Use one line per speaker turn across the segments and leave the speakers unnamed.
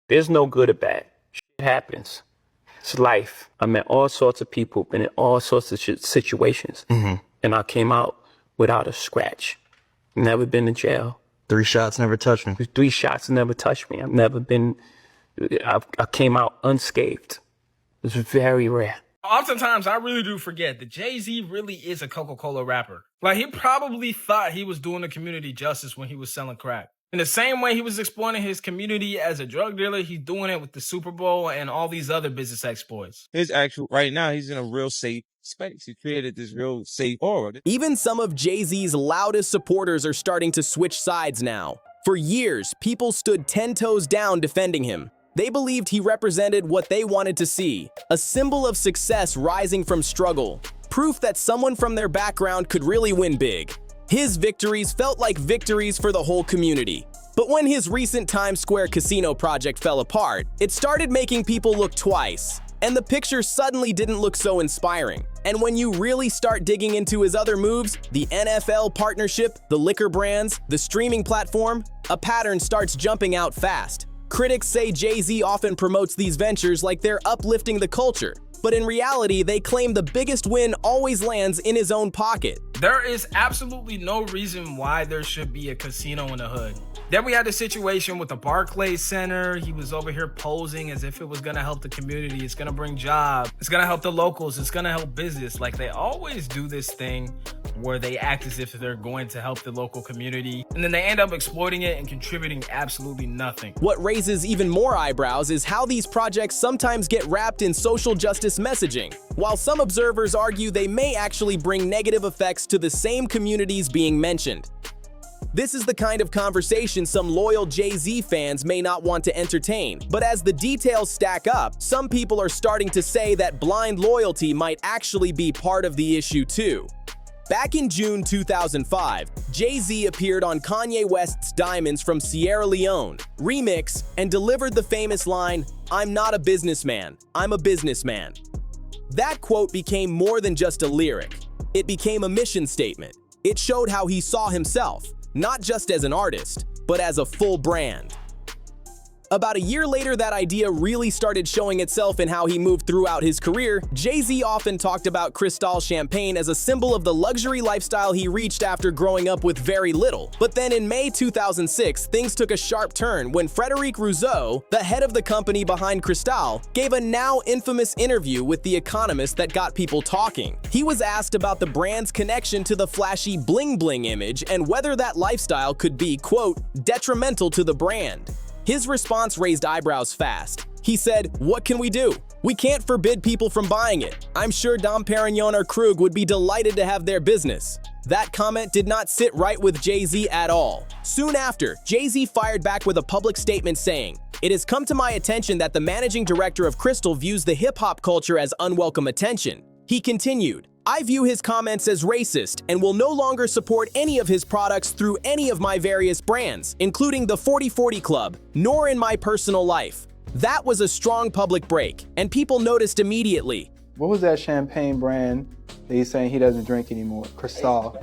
There's no good or bad. Shit happens. It's life. I met all sorts of people, been in all sorts of situations. And I came out without a scratch. Never been to jail.
3 shots never touched me.
3 shots never touched me. I came out unscathed. It's very rare.
Oftentimes, I really do forget that Jay-Z really is a Coca-Cola rapper. Like, he probably thought he was doing the community justice when he was selling crack. In the same way he was exploiting his community as a drug dealer, he's doing it with the Super Bowl and all these other business exploits.
Right now, he's in a real safe space. He created this real safe aura.
Even some of Jay-Z's loudest supporters are starting to switch sides now. For years, people stood 10 toes down defending him. They believed he represented what they wanted to see, a symbol of success rising from struggle, proof that someone from their background could really win big. His victories felt like victories for the whole community. But when his recent Times Square casino project fell apart, it started making people look twice, and the picture suddenly didn't look so inspiring. And when you really start digging into his other moves, the NFL partnership, the liquor brands, the streaming platform, a pattern starts jumping out fast. Critics say Jay-Z often promotes these ventures like they're uplifting the culture, but in reality, they claim the biggest win always lands in his own pocket.
There is absolutely no reason why there should be a casino in the hood. Then we had the situation with the Barclays Center. He was over here posing as if it was gonna help the community. It's gonna bring jobs. It's gonna help the locals. It's gonna help business. Like, they always do this thing where they act as if they're going to help the local community, and then they end up exploiting it and contributing absolutely nothing.
What raises even more eyebrows is how these projects sometimes get wrapped in social justice messaging, while some observers argue they may actually bring negative effects to the same communities being mentioned. This is the kind of conversation some loyal Jay-Z fans may not want to entertain, but as the details stack up, some people are starting to say that blind loyalty might actually be part of the issue too. Back in June 2005, Jay-Z appeared on Kanye West's Diamonds from Sierra Leone remix and delivered the famous line, "I'm not a businessman, I'm a businessman." That quote became more than just a lyric. It became a mission statement. It showed how he saw himself, not just as an artist, but as a full brand. About a year later, that idea really started showing itself in how he moved throughout his career. Jay-Z often talked about Cristal champagne as a symbol of the luxury lifestyle he reached after growing up with very little. But then in May 2006, things took a sharp turn when Frédéric Rousseau, the head of the company behind Cristal, gave a now infamous interview with The Economist that got people talking. He was asked about the brand's connection to the flashy bling-bling image and whether that lifestyle could be, quote, detrimental to the brand. His response raised eyebrows fast. He said, "What can we do? We can't forbid people from buying it. I'm sure Dom Perignon or Krug would be delighted to have their business." That comment did not sit right with Jay-Z at all. Soon after, Jay-Z fired back with a public statement saying, "It has come to my attention that the managing director of Cristal views the hip-hop culture as unwelcome attention." He continued, "I view his comments as racist and will no longer support any of his products through any of my various brands, including the 40/40 Club, nor in my personal life." That was a strong public break, and people noticed immediately.
What was that champagne brand that he's saying he doesn't drink anymore? Cristal.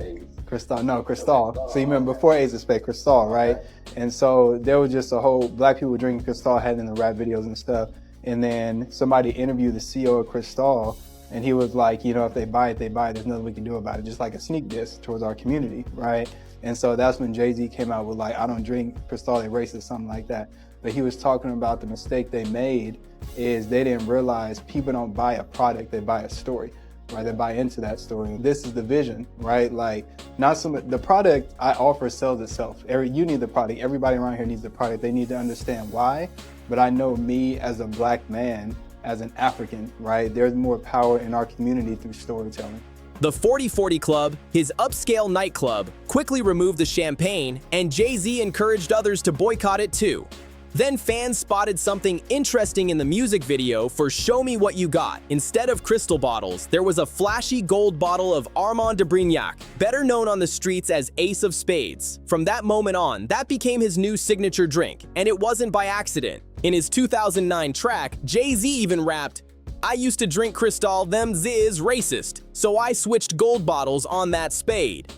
Cristal. So you remember before Ace of Spades, Cristal, right? And so there was just a whole, black people drinking Cristal, had it in the rap videos and stuff. And then somebody interviewed the CEO of Cristal, and he was like, you know, if they buy it, they buy it. There's nothing we can do about it. Just like a sneak diss towards our community, right? And so that's when Jay-Z came out with like, "I don't drink Cristal, they racist," something like that. But he was talking about the mistake they made is they didn't realize people don't buy a product, they buy a story, right? They buy into that story. This is the vision, right? Like, the product I offer sells itself. You need the product. Everybody around here needs the product. They need to understand why. But I know me as a black man, as an African, right? There's more power in our community through storytelling.
The 40/40 Club, his upscale nightclub, quickly removed the champagne, and Jay-Z encouraged others to boycott it too. Then fans spotted something interesting in the music video for "Show Me What You Got." Instead of crystal bottles, there was a flashy gold bottle of Armand de Brignac, better known on the streets as Ace of Spades. From that moment on, that became his new signature drink, and it wasn't by accident. In his 2009 track, Jay-Z even rapped, "I used to drink Cristal, them is racist, so I switched gold bottles on that spade."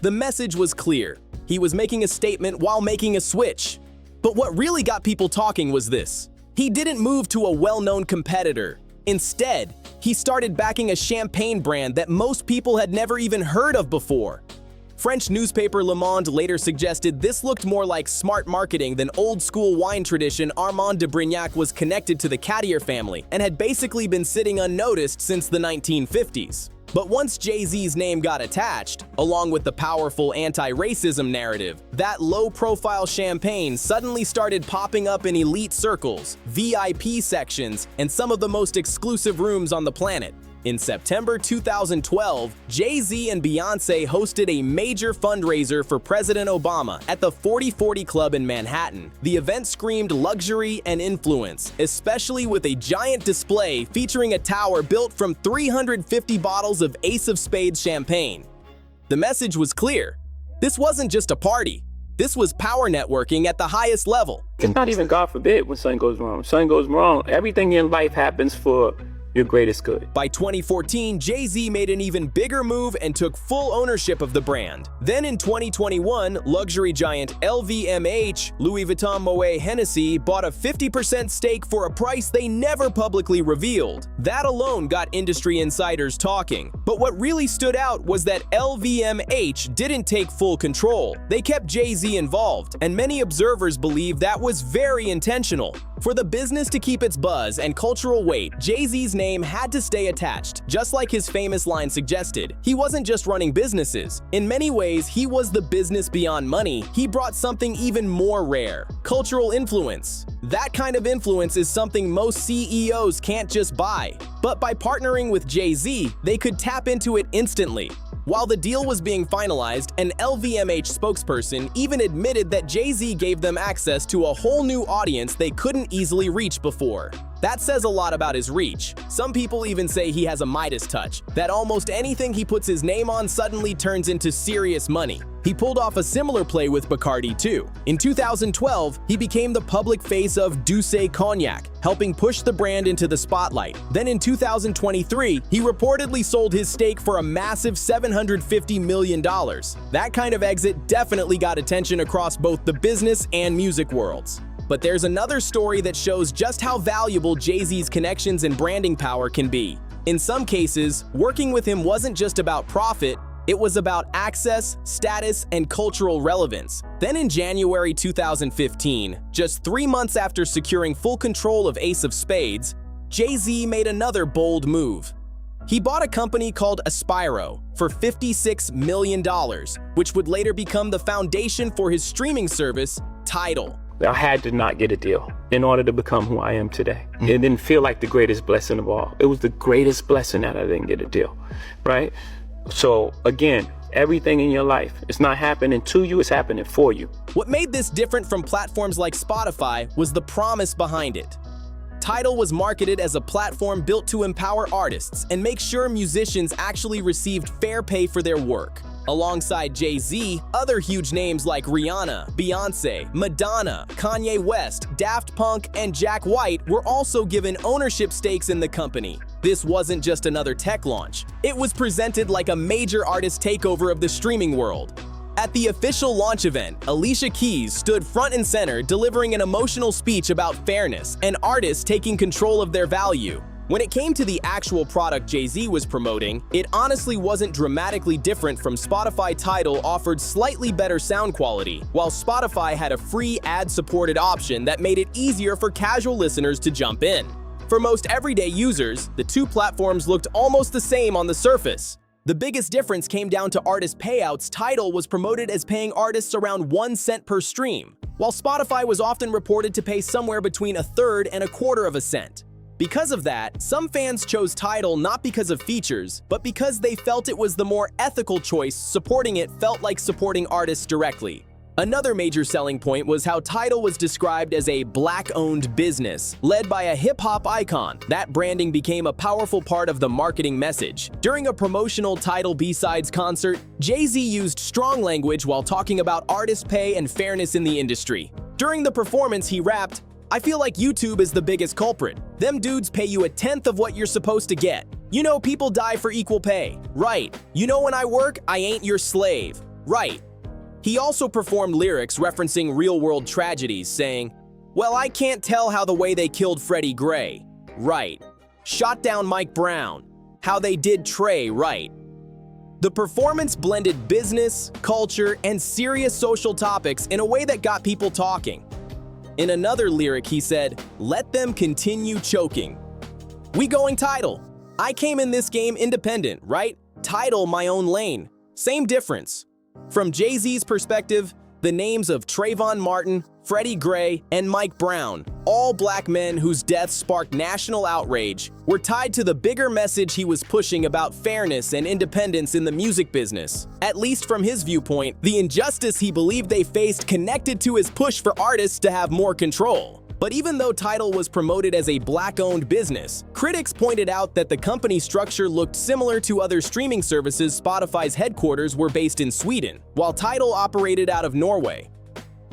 The message was clear. He was making a statement while making a switch. But what really got people talking was this. He didn't move to a well-known competitor. Instead, he started backing a champagne brand that most people had never even heard of before. French newspaper Le Monde later suggested this looked more like smart marketing than old-school wine tradition. Armand de Brignac was connected to the Cartier family and had basically been sitting unnoticed since the 1950s. But once Jay-Z's name got attached, along with the powerful anti-racism narrative, that low-profile champagne suddenly started popping up in elite circles, VIP sections, and some of the most exclusive rooms on the planet. In September 2012, Jay-Z and Beyoncé hosted a major fundraiser for President Obama at the 4040 Club in Manhattan. The event screamed luxury and influence, especially with a giant display featuring a tower built from 350 bottles of Ace of Spades champagne. The message was clear. This wasn't just a party. This was power networking at the highest level.
It's not even God forbid when something goes wrong. When something goes wrong, everything in life happens for your greatest good.
By 2014, Jay-Z made an even bigger move and took full ownership of the brand. Then in 2021, luxury giant LVMH, Louis Vuitton Moet Hennessy, bought a 50% stake for a price they never publicly revealed. That alone got industry insiders talking. But what really stood out was that LVMH didn't take full control. They kept Jay-Z involved, and many observers believe that was very intentional. For the business to keep its buzz and cultural weight, Jay-Z's name had to stay attached, just like his famous line suggested. He wasn't just running businesses. In many ways, he was the business beyond money. He brought something even more rare: cultural influence. That kind of influence is something most CEOs can't just buy. But by partnering with Jay-Z, they could tap into it instantly. While the deal was being finalized, an LVMH spokesperson even admitted that Jay-Z gave them access to a whole new audience they couldn't easily reach before. That says a lot about his reach. Some people even say he has a Midas touch, that almost anything he puts his name on suddenly turns into serious money. He pulled off a similar play with Bacardi too. In 2012, he became the public face of Douce Cognac, helping push the brand into the spotlight. Then in 2023, he reportedly sold his stake for a massive $750 million. That kind of exit definitely got attention across both the business and music worlds. But there's another story that shows just how valuable Jay-Z's connections and branding power can be. In some cases, working with him wasn't just about profit, it was about access, status, and cultural relevance. Then in January 2015, just 3 months after securing full control of Ace of Spades, Jay-Z made another bold move. He bought a company called Aspiro for $56 million, which would later become the foundation for his streaming service, Tidal.
I had to not get a deal in order to become who I am today. It didn't feel like the greatest blessing of all. It was the greatest blessing that I didn't get a deal, right? So again, everything in your life, it's not happening to you, it's happening for you.
What made this different from platforms like Spotify was the promise behind it. Tidal was marketed as a platform built to empower artists and make sure musicians actually received fair pay for their work. Alongside Jay-Z, other huge names like Rihanna, Beyoncé, Madonna, Kanye West, Daft Punk, and Jack White were also given ownership stakes in the company. This wasn't just another tech launch. It was presented like a major artist takeover of the streaming world. At the official launch event, Alicia Keys stood front and center, delivering an emotional speech about fairness and artists taking control of their value. When it came to the actual product Jay-Z was promoting, it honestly wasn't dramatically different from Spotify. Tidal offered slightly better sound quality, while Spotify had a free ad-supported option that made it easier for casual listeners to jump in. For most everyday users, the two platforms looked almost the same on the surface. The biggest difference came down to artist payouts. Tidal was promoted as paying artists around 1 cent per stream, while Spotify was often reported to pay somewhere between 1/3 and 1/4 of a cent. Because of that, some fans chose Tidal not because of features, but because they felt it was the more ethical choice. Supporting it felt like supporting artists directly. Another major selling point was how Tidal was described as a Black-owned business, led by a hip-hop icon. That branding became a powerful part of the marketing message. During a promotional Tidal B-Sides concert, Jay-Z used strong language while talking about artist pay and fairness in the industry. During the performance, he rapped, "I feel like YouTube is the biggest culprit. Them dudes pay you 1/10 of what you're supposed to get. You know people die for equal pay. Right. You know when I work, I ain't your slave. Right." He also performed lyrics referencing real-world tragedies, saying, "Well, I can't tell how the way they killed Freddie Gray. Right. Shot down Mike Brown. How they did Trey. Right." The performance blended business, culture, and serious social topics in a way that got people talking. In another lyric, he said, "Let them continue choking. We going Tidal. I came in this game independent, right? Tidal my own lane. Same difference." From Jay-Z's perspective, the names of Trayvon Martin, Freddie Gray, and Mike Brown, all black men whose deaths sparked national outrage, were tied to the bigger message he was pushing about fairness and independence in the music business. At least from his viewpoint, the injustice he believed they faced connected to his push for artists to have more control. But even though Tidal was promoted as a black-owned business, critics pointed out that the company structure looked similar to other streaming services. Spotify's headquarters were based in Sweden, while Tidal operated out of Norway.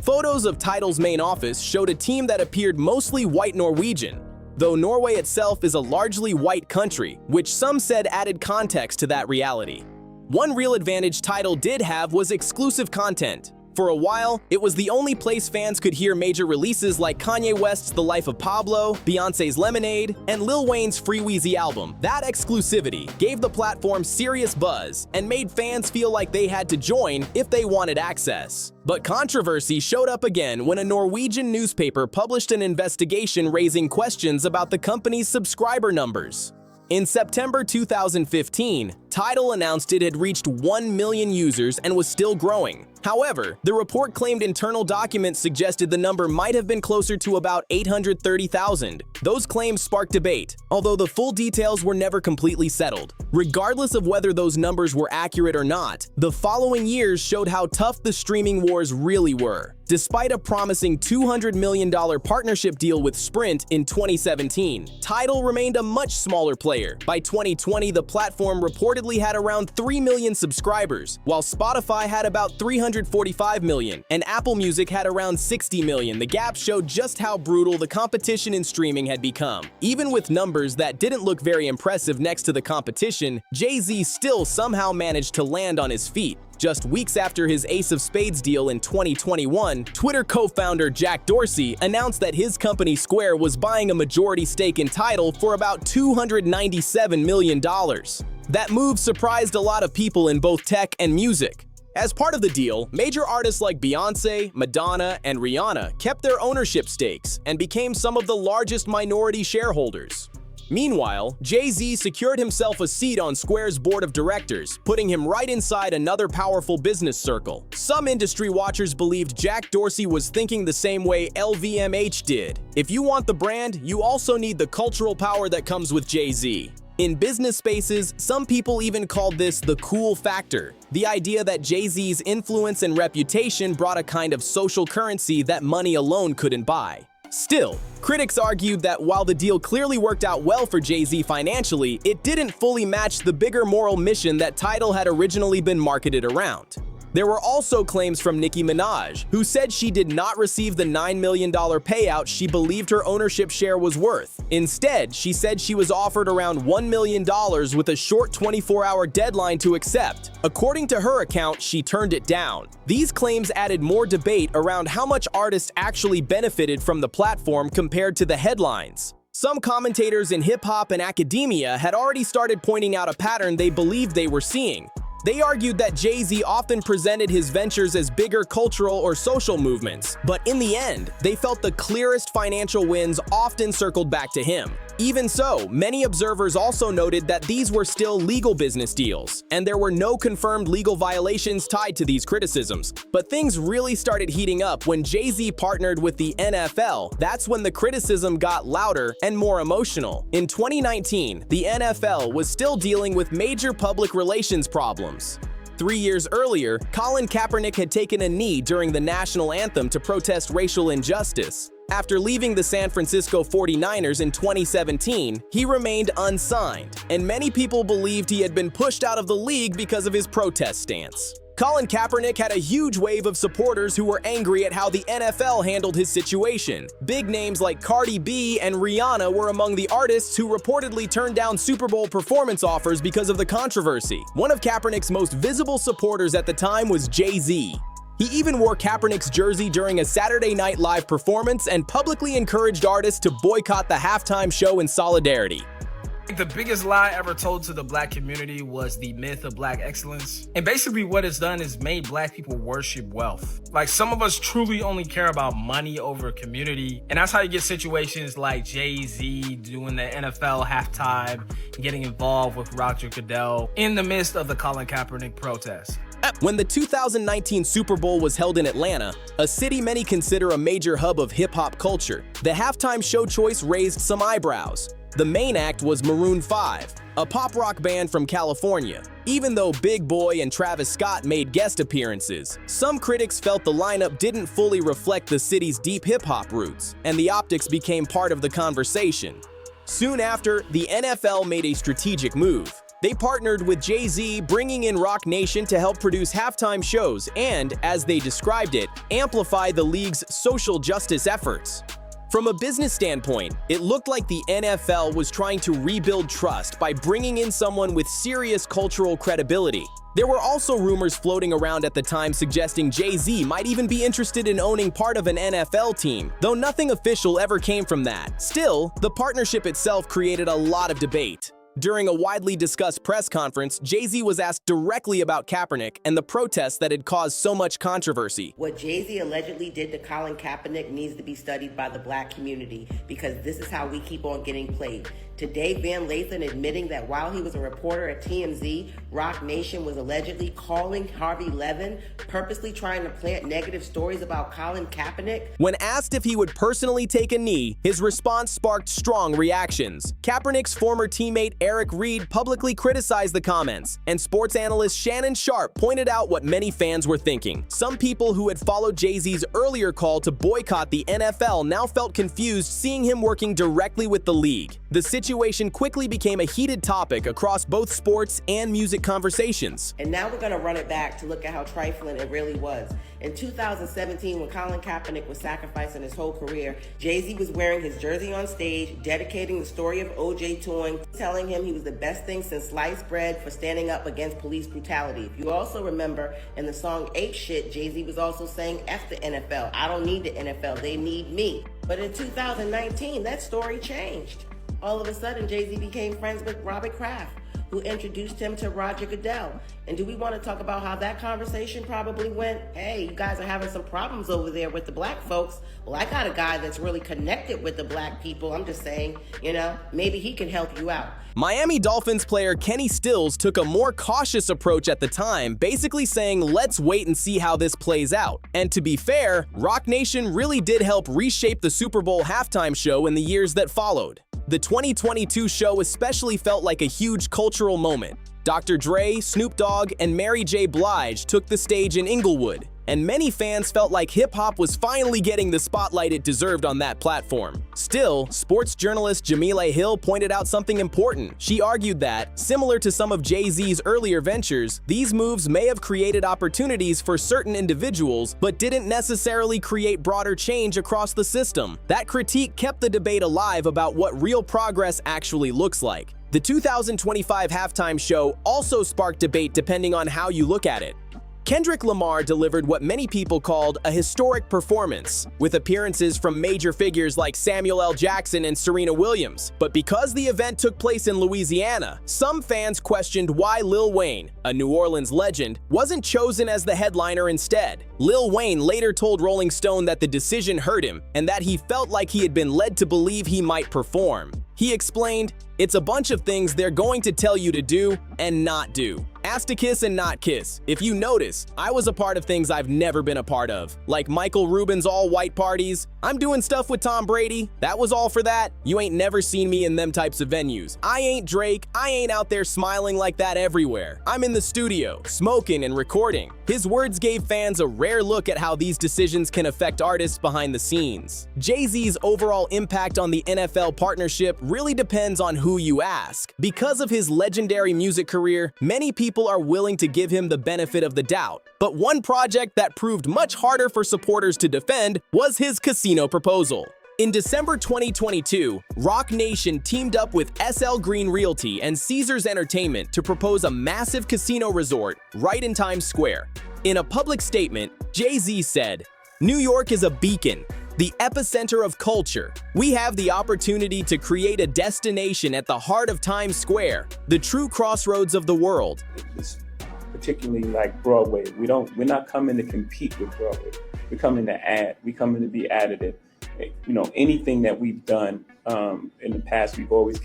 Photos of Tidal's main office showed a team that appeared mostly white Norwegian, though Norway itself is a largely white country, which some said added context to that reality. One real advantage Tidal did have was exclusive content. For a while, it was the only place fans could hear major releases like Kanye West's The Life of Pablo, Beyoncé's Lemonade, and Lil Wayne's Free Weezy album. That exclusivity gave the platform serious buzz and made fans feel like they had to join if they wanted access. But controversy showed up again when a Norwegian newspaper published an investigation raising questions about the company's subscriber numbers. In September 2015, Tidal announced it had reached 1 million users and was still growing. However, the report claimed internal documents suggested the number might have been closer to about 830,000. Those claims sparked debate, although the full details were never completely settled. Regardless of whether those numbers were accurate or not, the following years showed how tough the streaming wars really were. Despite a promising $200 million partnership deal with Sprint in 2017, Tidal remained a much smaller player. By 2020, the platform reportedly had around 3 million subscribers, while Spotify had about 345 million, and Apple Music had around 60 million. The gap showed just how brutal the competition in streaming had become. Even with numbers that didn't look very impressive next to the competition, Jay-Z still somehow managed to land on his feet. Just weeks after his Ace of Spades deal in 2021, Twitter co-founder Jack Dorsey announced that his company Square was buying a majority stake in Tidal for about $297 million. That move surprised a lot of people in both tech and music. As part of the deal, major artists like Beyoncé, Madonna, and Rihanna kept their ownership stakes and became some of the largest minority shareholders. Meanwhile, Jay-Z secured himself a seat on Square's board of directors, putting him right inside another powerful business circle. Some industry watchers believed Jack Dorsey was thinking the same way LVMH did. If you want the brand, you also need the cultural power that comes with Jay-Z. In business spaces, some people even called this the cool factor, the idea that Jay-Z's influence and reputation brought a kind of social currency that money alone couldn't buy. Still, critics argued that while the deal clearly worked out well for Jay-Z financially, it didn't fully match the bigger moral mission that Tidal had originally been marketed around. There were also claims from Nicki Minaj, who said she did not receive the $9 million payout she believed her ownership share was worth. Instead, she said she was offered around $1 million with a short 24-hour deadline to accept. According to her account, she turned it down. These claims added more debate around how much artists actually benefited from the platform compared to the headlines. Some commentators in hip-hop and academia had already started pointing out a pattern they believed they were seeing. They argued that Jay-Z often presented his ventures as bigger cultural or social movements, but in the end, they felt the clearest financial wins often circled back to him. Even so, many observers also noted that these were still legal business deals, and there were no confirmed legal violations tied to these criticisms. But things really started heating up when Jay-Z partnered with the NFL. That's when the criticism got louder and more emotional. In 2019, the NFL was still dealing with major public relations problems. 3 years earlier, Colin Kaepernick had taken a knee during the national anthem to protest racial injustice. After leaving the San Francisco 49ers in 2017, he remained unsigned, and many people believed he had been pushed out of the league because of his protest stance. Colin Kaepernick had a huge wave of supporters who were angry at how the NFL handled his situation. Big names like Cardi B and Rihanna were among the artists who reportedly turned down Super Bowl performance offers because of the controversy. One of Kaepernick's most visible supporters at the time was Jay-Z. He even wore Kaepernick's jersey during a Saturday Night Live performance and publicly encouraged artists to boycott the halftime show in solidarity.
The biggest lie ever told to the black community was the myth of black excellence. And basically what it's done is made black people worship wealth. Like, some of us truly only care about money over community. And that's how you get situations like Jay-Z doing the NFL halftime, getting involved with Roger Goodell in the midst of the Colin Kaepernick protest.
When the 2019 Super Bowl was held in Atlanta, a city many consider a major hub of hip-hop culture, the halftime show choice raised some eyebrows. The main act was Maroon 5, a pop rock band from California. Even though Big Boy and Travis Scott made guest appearances, some critics felt the lineup didn't fully reflect the city's deep hip-hop roots, and the optics became part of the conversation. Soon after, the NFL made a strategic move. They partnered with Jay-Z, bringing in Rock Nation to help produce halftime shows and, as they described it, amplify the league's social justice efforts. From a business standpoint, it looked like the NFL was trying to rebuild trust by bringing in someone with serious cultural credibility. There were also rumors floating around at the time suggesting Jay-Z might even be interested in owning part of an NFL team, though nothing official ever came from that. Still, the partnership itself created a lot of debate. During a widely discussed press conference, Jay-Z was asked directly about Kaepernick and the protests that had caused so much controversy.
What Jay-Z allegedly did to Colin Kaepernick needs to be studied by the black community, because this is how we keep on getting played. Today, Van Lathan admitting that while he was a reporter at TMZ, Rock Nation was allegedly calling Harvey Levin, purposely trying to plant negative stories about Colin Kaepernick.
When asked if he would personally take a knee, his response sparked strong reactions. Kaepernick's former teammate Eric Reed publicly criticized the comments, and sports analyst Shannon Sharp pointed out what many fans were thinking. Some people who had followed Jay-Z's earlier call to boycott the NFL now felt confused seeing him working directly with the league. The situation quickly became a heated topic across both sports and music conversations.
And now we're going to run it back to look at how trifling it really was. In 2017, when Colin Kaepernick was sacrificing his whole career, Jay-Z was wearing his jersey on stage, dedicating the story of OJ to him, telling him he was the best thing since sliced bread for standing up against police brutality. If you also remember, in the song Ape Shit, Jay-Z was also saying, F the NFL, I don't need the NFL, they need me. But in 2019, that story changed. All of a sudden, Jay-Z became friends with Robert Kraft, who introduced him to Roger Goodell. And do we want to talk about how that conversation probably went? Hey, you guys are having some problems over there with the black folks. Well, I got a guy that's really connected with the black people. I'm just saying, maybe he can help you out.
Miami Dolphins player Kenny Stills took a more cautious approach at the time, basically saying, let's wait and see how this plays out. And to be fair, Rock Nation really did help reshape the Super Bowl halftime show in the years that followed. The 2022 show especially felt like a huge cultural moment. Dr. Dre, Snoop Dogg, and Mary J. Blige took the stage in Inglewood, and many fans felt like hip-hop was finally getting the spotlight it deserved on that platform. Still, sports journalist Jamila Hill pointed out something important. She argued that, similar to some of Jay-Z's earlier ventures, these moves may have created opportunities for certain individuals, but didn't necessarily create broader change across the system. That critique kept the debate alive about what real progress actually looks like. The 2025 halftime show also sparked debate depending on how you look at it. Kendrick Lamar delivered what many people called a historic performance, with appearances from major figures like Samuel L. Jackson and Serena Williams. But because the event took place in Louisiana, some fans questioned why Lil Wayne, a New Orleans legend, wasn't chosen as the headliner instead. Lil Wayne later told Rolling Stone that the decision hurt him and that he felt like he had been led to believe he might perform. He explained, "It's a bunch of things they're going to tell you to do and not do. Ask to kiss and not kiss. If you notice, I was a part of things I've never been a part of, like Michael Rubin's all-white parties. I'm doing stuff with Tom Brady. That was all for that. You ain't never seen me in them types of venues. I ain't Drake. I ain't out there smiling like that everywhere. I'm in the studio, smoking and recording." His words gave fans a rare look at how these decisions can affect artists behind the scenes. Jay-Z's overall impact on the NFL partnership really depends on who you ask. Because of his legendary music career, many people are willing to give him the benefit of the doubt. But one project that proved much harder for supporters to defend was his casino proposal. In December 2022, Rock Nation teamed up with SL Green Realty and Caesars Entertainment to propose a massive casino resort right in Times Square. In a public statement, Jay-Z said, "New York is a beacon, the epicenter of culture. We have the opportunity to create a destination at the heart of Times Square, the true crossroads of the world."
It's particularly like Broadway. We're not coming to compete with Broadway. We're coming to add. We're coming to be additive. You know, anything that we've done in the past, we've always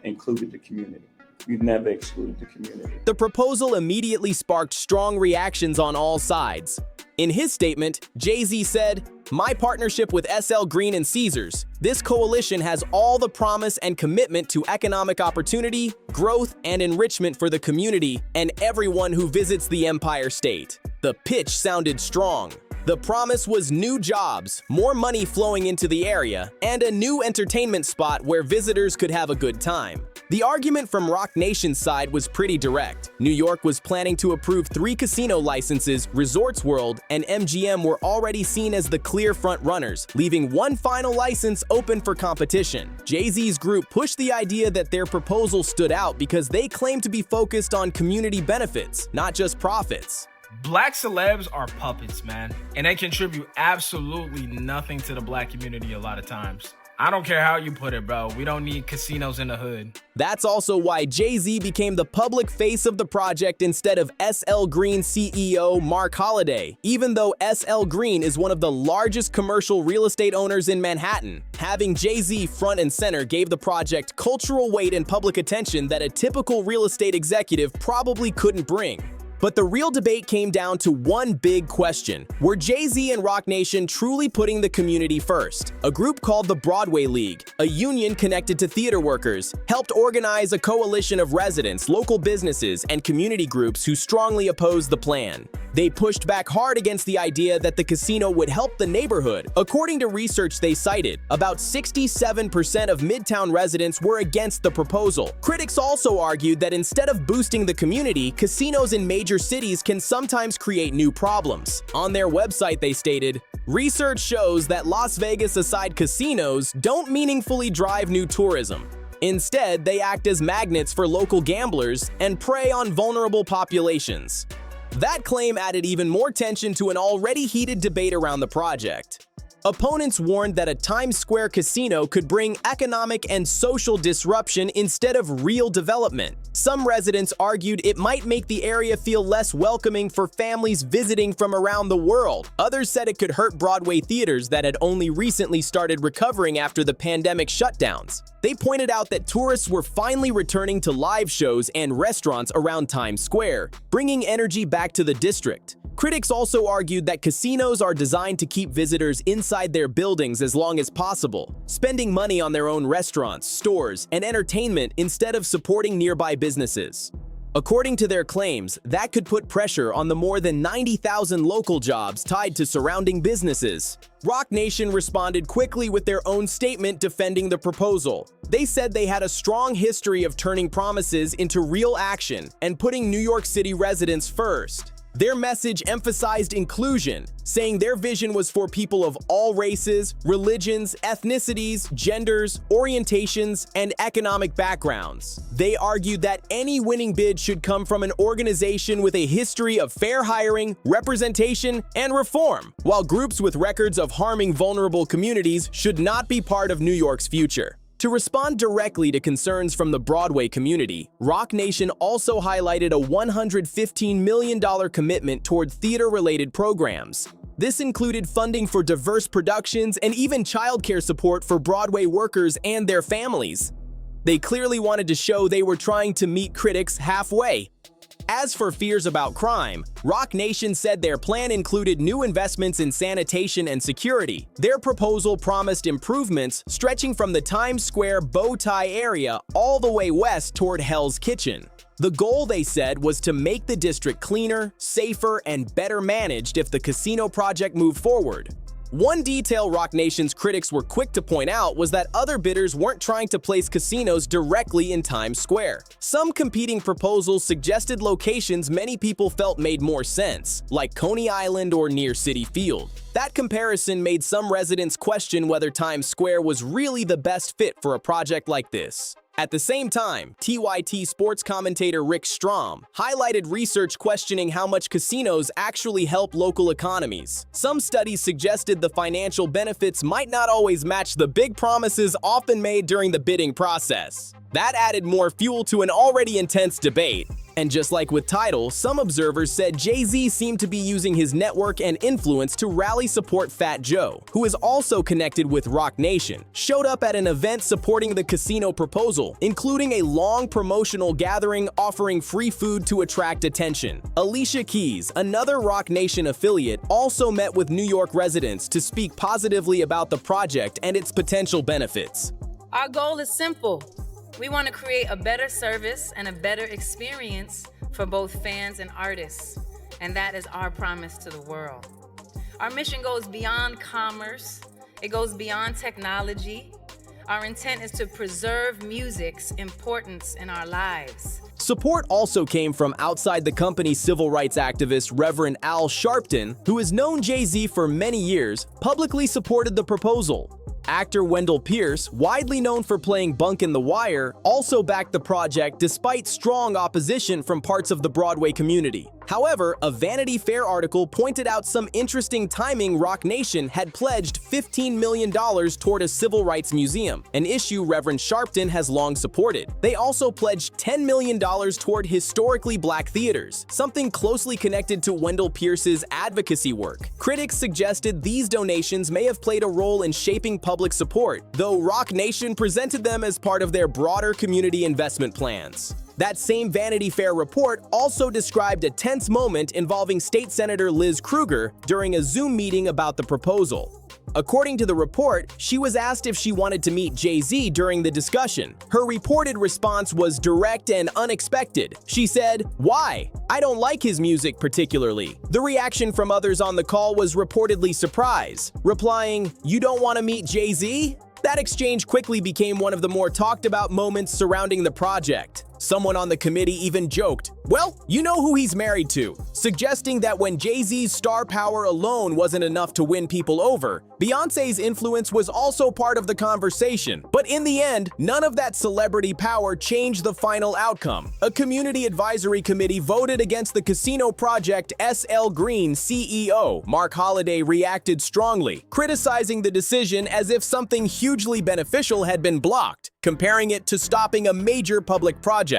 included the community. We've never excluded the community.
The proposal immediately sparked strong reactions on all sides. In his statement, Jay-Z said, "My partnership with SL Green and Caesars, this coalition has all the promise and commitment to economic opportunity, growth, and enrichment for the community and everyone who visits the Empire State." The pitch sounded strong. The promise was new jobs, more money flowing into the area, and a new entertainment spot where visitors could have a good time. The argument from Roc Nation's side was pretty direct. New York was planning to approve 3 casino licenses, Resorts World and MGM were already seen as the clear front-runners, leaving one final license open for competition. Jay-Z's group pushed the idea that their proposal stood out because they claimed to be focused on community benefits, not just profits.
Black celebs are puppets, man, and they contribute absolutely nothing to the black community a lot of times. I don't care how you put it, bro. We don't need casinos in the hood.
That's also why Jay-Z became the public face of the project instead of SL Green CEO Mark Holliday, even though SL Green is one of the largest commercial real estate owners in Manhattan. Having Jay-Z front and center gave the project cultural weight and public attention that a typical real estate executive probably couldn't bring. But the real debate came down to one big question. Were Jay-Z and Roc Nation truly putting the community first? A group called the Broadway League, a union connected to theater workers, helped organize a coalition of residents, local businesses, and community groups who strongly opposed the plan. They pushed back hard against the idea that the casino would help the neighborhood. According to research they cited, about 67% of Midtown residents were against the proposal. Critics also argued that instead of boosting the community, casinos in major cities can sometimes create new problems. On their website they stated, "Research shows that Las Vegas-aside casinos don't meaningfully drive new tourism. Instead, they act as magnets for local gamblers and prey on vulnerable populations." That claim added even more tension to an already heated debate around the project. Opponents warned that a Times Square casino could bring economic and social disruption instead of real development. Some residents argued it might make the area feel less welcoming for families visiting from around the world. Others said it could hurt Broadway theaters that had only recently started recovering after the pandemic shutdowns. They pointed out that tourists were finally returning to live shows and restaurants around Times Square, bringing energy back to the district. Critics also argued that casinos are designed to keep visitors inside their buildings as long as possible, spending money on their own restaurants, stores, and entertainment instead of supporting nearby businesses. According to their claims, that could put pressure on the more than 90,000 local jobs tied to surrounding businesses. Roc Nation responded quickly with their own statement defending the proposal. They said they had a strong history of turning promises into real action and putting New York City residents first. Their message emphasized inclusion, saying their vision was for people of all races, religions, ethnicities, genders, orientations, and economic backgrounds. They argued that any winning bid should come from an organization with a history of fair hiring, representation, and reform, while groups with records of harming vulnerable communities should not be part of New York's future. To respond directly to concerns from the Broadway community, Roc Nation also highlighted a $115 million commitment toward theater-related programs. This included funding for diverse productions and even childcare support for Broadway workers and their families. They clearly wanted to show they were trying to meet critics halfway. As for fears about crime, Roc Nation said their plan included new investments in sanitation and security. Their proposal promised improvements stretching from the Times Square bow tie area all the way west toward Hell's Kitchen. The goal, they said, was to make the district cleaner, safer, and better managed if the casino project moved forward. One detail Roc Nation's critics were quick to point out was that other bidders weren't trying to place casinos directly in Times Square. Some competing proposals suggested locations many people felt made more sense, like Coney Island or near Citi Field. That comparison made some residents question whether Times Square was really the best fit for a project like this. At the same time, TYT sports commentator Rick Strom highlighted research questioning how much casinos actually help local economies. Some studies suggested the financial benefits might not always match the big promises often made during the bidding process. That added more fuel to an already intense debate. And just like with Tidal, some observers said Jay-Z seemed to be using his network and influence to rally support Fat Joe, who is also connected with Roc Nation, showed up at an event supporting the casino proposal, including a long promotional gathering offering free food to attract attention. Alicia Keys, another Roc Nation affiliate, also met with New York residents to speak positively about the project and its potential benefits.
Our goal is simple. We want to create a better service and a better experience for both fans and artists, and that is our promise to the world. Our mission goes beyond commerce, it goes beyond technology. Our intent is to preserve music's importance in our lives.
Support also came from outside the company's civil rights activist Reverend Al Sharpton, who has known Jay-Z for many years, publicly supported the proposal. Actor Wendell Pierce, widely known for playing Bunk in The Wire, also backed the project despite strong opposition from parts of the Broadway community. However, a Vanity Fair article pointed out some interesting timing. Roc Nation had pledged $15 million toward a civil rights museum, an issue Reverend Sharpton has long supported. They also pledged $10 million toward historically black theaters, something closely connected to Wendell Pierce's advocacy work. Critics suggested these donations may have played a role in shaping public support, though Roc Nation presented them as part of their broader community investment plans. That same Vanity Fair report also described a tense moment involving State Senator Liz Krueger during a Zoom meeting about the proposal. According to the report, she was asked if she wanted to meet Jay-Z during the discussion. Her reported response was direct and unexpected. She said, "Why? I don't like his music particularly." The reaction from others on the call was reportedly surprise, replying, "You don't want to meet Jay-Z?" That exchange quickly became one of the more talked about moments surrounding the project. Someone on the committee even joked, "Well, you know who he's married to," suggesting that when Jay-Z's star power alone wasn't enough to win people over, Beyoncé's influence was also part of the conversation. But in the end, none of that celebrity power changed the final outcome. A community advisory committee voted against the casino project. S.L. Green CEO Mark Holliday reacted strongly, criticizing the decision as if something hugely beneficial had been blocked, comparing it to stopping a major public project.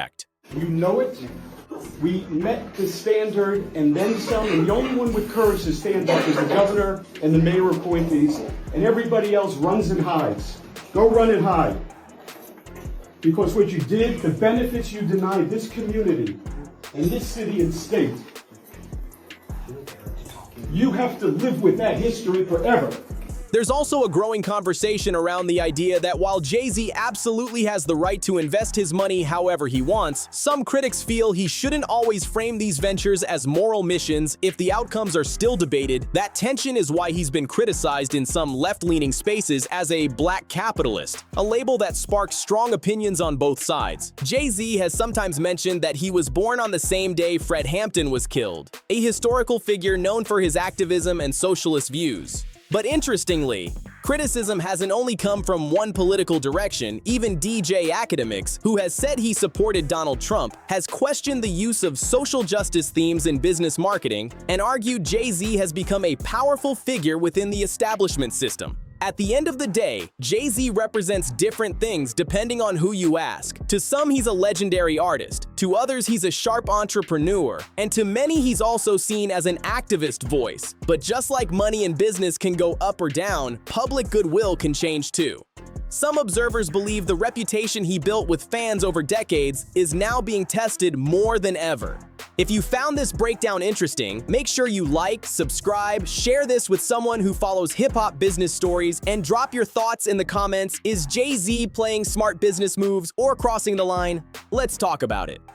You know it. We met the standard and then some, and the only one with courage to stand up is the governor and the mayor appointees, and everybody else runs and hides. Go run and hide. Because what you did, the benefits you denied this community and this city and state, you have to live with that history forever.
There's also a growing conversation around the idea that while Jay-Z absolutely has the right to invest his money however he wants, some critics feel he shouldn't always frame these ventures as moral missions if the outcomes are still debated. That tension is why he's been criticized in some left-leaning spaces as a black capitalist, a label that sparks strong opinions on both sides. Jay-Z has sometimes mentioned that he was born on the same day Fred Hampton was killed, a historical figure known for his activism and socialist views. But interestingly, criticism hasn't only come from one political direction. Even DJ Academics, who has said he supported Donald Trump, has questioned the use of social justice themes in business marketing and argued Jay-Z has become a powerful figure within the establishment system. At the end of the day, Jay-Z represents different things depending on who you ask. To some, he's a legendary artist. To others, he's a sharp entrepreneur. And to many, he's also seen as an activist voice. But just like money and business can go up or down, public goodwill can change too. Some observers believe the reputation he built with fans over decades is now being tested more than ever. If you found this breakdown interesting, make sure you like, subscribe, share this with someone who follows hip-hop business stories, and drop your thoughts in the comments. Is Jay-Z playing smart business moves or crossing the line? Let's talk about it.